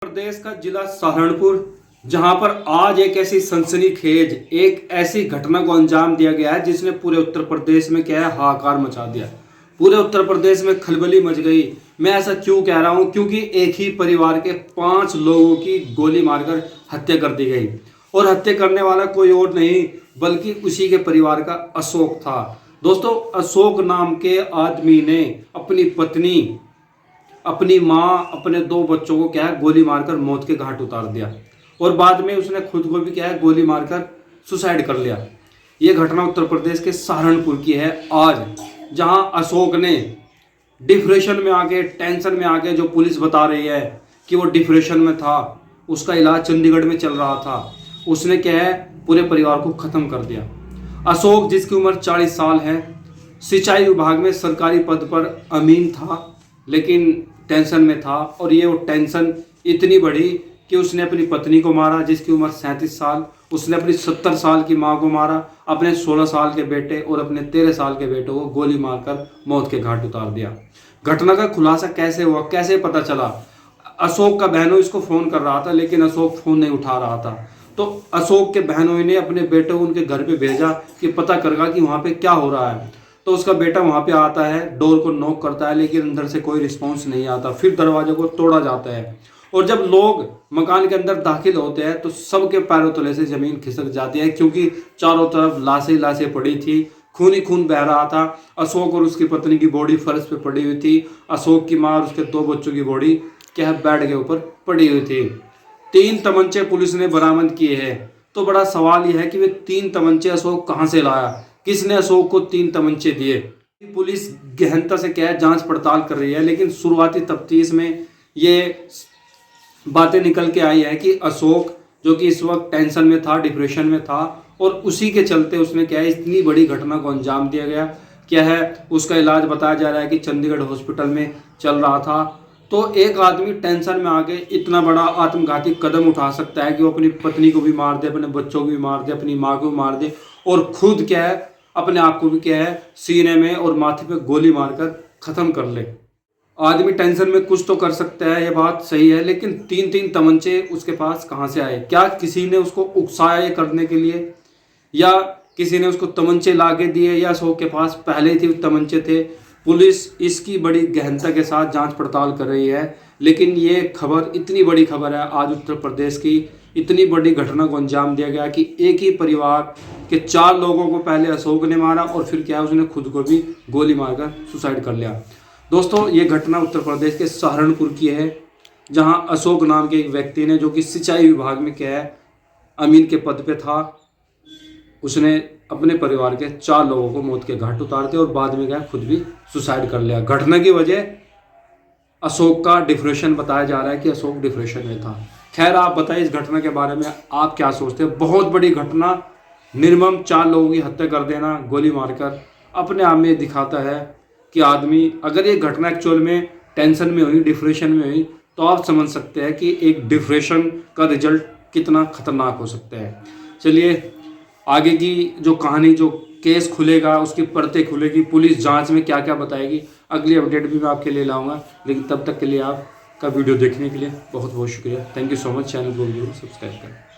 प्रदेश का जिला सहारनपुर, जहां पर आज एक ऐसी सनसनीखेज एक ऐसी घटना को अंजाम दिया गया है जिसने पूरे उत्तर प्रदेश में क्या है हाहाकार मचा दिया। पूरे उत्तर प्रदेश में खलबली मच गई। मैं ऐसा क्यों कह रहा हूं? क्योंकि एक ही परिवार के 5 लोगों की गोली मारकर हत्या कर दी गई और हत्या करने वाला कोई और नहीं बल्कि उसी के परिवार का अशोक था। दोस्तों, अशोक नाम के आदमी ने अपनी पत्नी, अपनी माँ, अपने 2 बच्चों को क्या है गोली मारकर मौत के घाट उतार दिया और बाद में उसने खुद को भी क्या है गोली मारकर सुसाइड कर लिया। ये घटना उत्तर प्रदेश के सहारनपुर की है आज, जहां अशोक ने डिप्रेशन में आके, टेंशन में आके, जो पुलिस बता रही है कि वो डिप्रेशन में था, उसका इलाज चंडीगढ़ में चल रहा था, उसने क्या है पूरे परिवार को खत्म कर दिया। अशोक, जिसकी उम्र 40 साल है, सिंचाई विभाग में सरकारी पद पर अमीन था, लेकिन टेंशन में था और ये वो टेंशन इतनी बढ़ी कि उसने अपनी पत्नी को मारा जिसकी उम्र 37 साल, उसने अपनी 70 साल की मां को मारा, अपने 16 साल के बेटे और अपने 13 साल के बेटे को गोली मारकर मौत के घाट उतार दिया। घटना का खुलासा कैसे हुआ, कैसे पता चला? अशोक का बहनोई इसको फ़ोन कर रहा था लेकिन अशोक फ़ोन नहीं उठा रहा था, तो अशोक के बहनोई ने अपने बेटे को उनके घर पे भेजा कि पता करेगा कि वहाँ पे क्या हो रहा है। तो उसका बेटा वहाँ पे आता है, डोर को नॉक करता है लेकिन अंदर से कोई रिस्पॉन्स नहीं आता। फिर दरवाजे को तोड़ा जाता है और जब लोग मकान के अंदर दाखिल होते हैं तो सबके पैरों तले से ज़मीन खिसक जाती है, क्योंकि चारों तरफ लाशें लाशें पड़ी थी, खून ही खून बह रहा था। अशोक और उसकी पत्नी की बॉडी फर्श पे पड़ी हुई थी, अशोक की माँ और उसके 2 बच्चों की बॉडी क्या है बेड के ऊपर पड़ी हुई थी। 3 तमंचे पुलिस ने बरामद किए हैं। तो बड़ा सवाल यह है कि वे 3 तमंचे अशोक कहाँ से लाया, किसने अशोक को 3 तमंचे दिए? पुलिस गहनता से क्या है जांच पड़ताल कर रही है, लेकिन शुरुआती तफ्तीश में ये बातें निकल के आई है कि अशोक, जो कि इस वक्त टेंशन में था, डिप्रेशन में था और उसी के चलते उसने क्या है इतनी बड़ी घटना को अंजाम दिया गया। क्या है उसका इलाज बताया जा रहा है कि चंडीगढ़ हॉस्पिटल में चल रहा था। तो एक आदमी टेंशन में आके इतना बड़ा आत्मघाती कदम उठा सकता है कि वो अपनी पत्नी को भी मार दे, अपने बच्चों को भी मार दे, अपनी माँ को भी मार दे और खुद क्या है अपने आप को भी क्या है सीने में और माथे पे गोली मारकर ख़त्म कर ले। आदमी टेंशन में कुछ तो कर सकता है, ये बात सही है, लेकिन 3-3 तमंचे उसके पास कहाँ से आए? क्या किसी ने उसको उकसाया ये करने के लिए, या किसी ने उसको तमंचे ला के दिए, या अशोक के पास पहले ही तमंचे थे? पुलिस इसकी बड़ी गहनता के साथ जांच पड़ताल कर रही है, लेकिन ये खबर इतनी बड़ी खबर है आज उत्तर प्रदेश की, इतनी बड़ी घटना को अंजाम दिया गया कि एक ही परिवार के 4 लोगों को पहले अशोक ने मारा और फिर क्या है उसने खुद को भी गोली मारकर सुसाइड कर लिया। दोस्तों, ये घटना उत्तर प्रदेश के सहारनपुर की है, जहां अशोक नाम के एक व्यक्ति ने, जो कि सिंचाई विभाग में क्या है अमीन के पद पे था, उसने अपने परिवार के 4 लोगों को मौत के घाट उतार दिया और बाद में क्या खुद भी सुसाइड कर लिया। घटना की वजह अशोक का डिप्रेशन बताया जा रहा है कि अशोक डिप्रेशन में था। खैर, आप बताइए इस घटना के बारे में आप क्या सोचते हैं? बहुत बड़ी घटना, निर्मम 4 लोगों की हत्या कर देना गोली मारकर, अपने आप में दिखाता है कि आदमी, अगर ये घटना एक्चुअल में टेंशन में हुई, डिप्रेशन में हुई, तो आप समझ सकते हैं कि एक डिप्रेशन का रिजल्ट कितना खतरनाक हो सकता है। चलिए, आगे की जो कहानी, जो केस खुलेगा, उसकी परतें खुलेगी, पुलिस जांच में क्या क्या बताएगी, अगली अपडेट भी मैं आपके लिए लाऊंगा। लेकिन तब तक के लिए आपका वीडियो देखने के लिए बहुत बहुत शुक्रिया। Thank you so much. Channel को वीडियो सब्सक्राइब करें।